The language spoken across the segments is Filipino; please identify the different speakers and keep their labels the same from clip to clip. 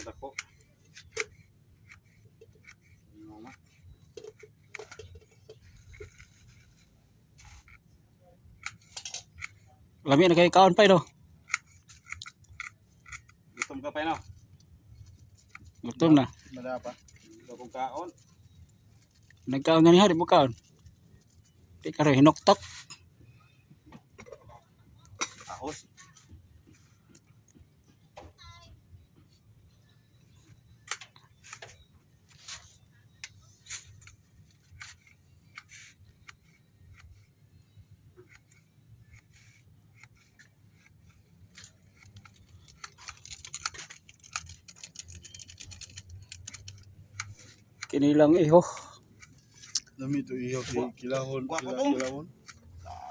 Speaker 1: dako.
Speaker 2: Lami na kay kaon pa no.
Speaker 1: Gutom ka pa no?
Speaker 2: Gutom na.
Speaker 3: Madapa.
Speaker 1: Gusto kong kaon.
Speaker 2: Nagkaon nga ni hari mo kaon. Di ka rin hinuktok.
Speaker 1: Ahos.
Speaker 2: Kinilang iho.
Speaker 3: Lami to ihaw kilahon.
Speaker 1: Guwapo to.
Speaker 3: Kilahon.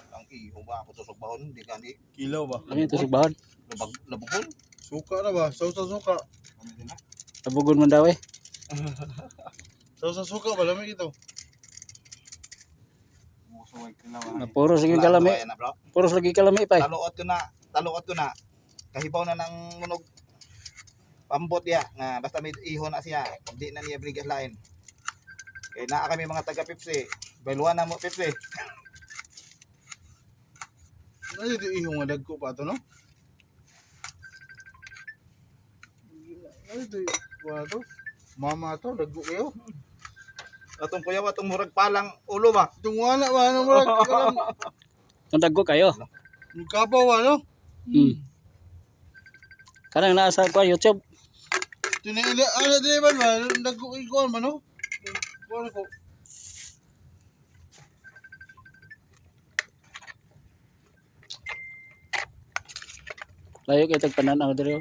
Speaker 1: Ang iho ba ako tusok bahon di gani
Speaker 3: Kilaw ba?
Speaker 2: Lami ito subahan.
Speaker 1: labugon.
Speaker 3: Suka na ba? Sausa suka.
Speaker 1: Ano din na?
Speaker 2: Nabugon man daw eh.
Speaker 3: Sausa suka ba lami ito?
Speaker 1: Muso ay kilawan.
Speaker 2: Puros lagi kalami. Puros lagi kalami pa.
Speaker 1: Taluot ko na. Kahibaw na ng munog. Pambot ya nga basta may iho na siya. Di na niya brigas lain. Kaya naa kami mga taga Pepsi. Bailuan na mo Pepsi.
Speaker 3: Ano ito ihaw nga dagko pa to no? Ano ito? Wala to? Mama to, dagko kayo.
Speaker 1: Atong kuya atong murag palang ulo ba?
Speaker 3: Itong wala ba? Ano mo lang?
Speaker 2: Nandaggo kayo.
Speaker 3: Kapaw ano?
Speaker 2: Kanang nasa ko YouTube.
Speaker 3: Tinaila, ano din ba? Dagko kayo man no? Wala ko.
Speaker 2: Layo kay tagpananaw diri.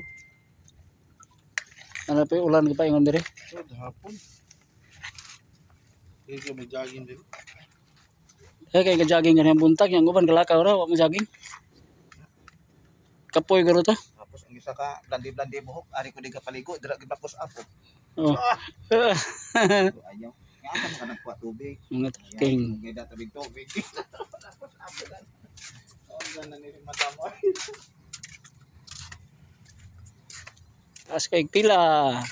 Speaker 2: Ano pa ulan ka pa ingon diri?
Speaker 3: So, hapon. Kaya may jogging din.
Speaker 2: Kay ka-jogging ganyan buntag yang uban galakaw ra wa mo jogging. Kapoy garo to.
Speaker 1: Tapos ang isa ka blandi buhok ari ko di ka paligo dira gid bakos apo.
Speaker 2: Oh.
Speaker 1: Ayaw. Nga sa mga nagkuha tubig.
Speaker 2: Mga taking.
Speaker 1: Gida tabig tubig. Tapos apo lang. Oh, gana ni madamo.
Speaker 2: As kay pila.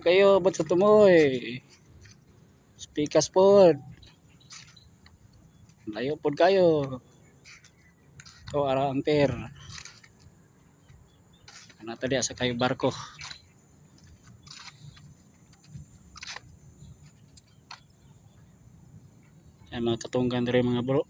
Speaker 2: Kayo ba't sa tumoy? Speakas pod. Layo pod kayo. To ara ampere. Ano tadi asa kayo barko? Ay mga katunggan diri mga bro.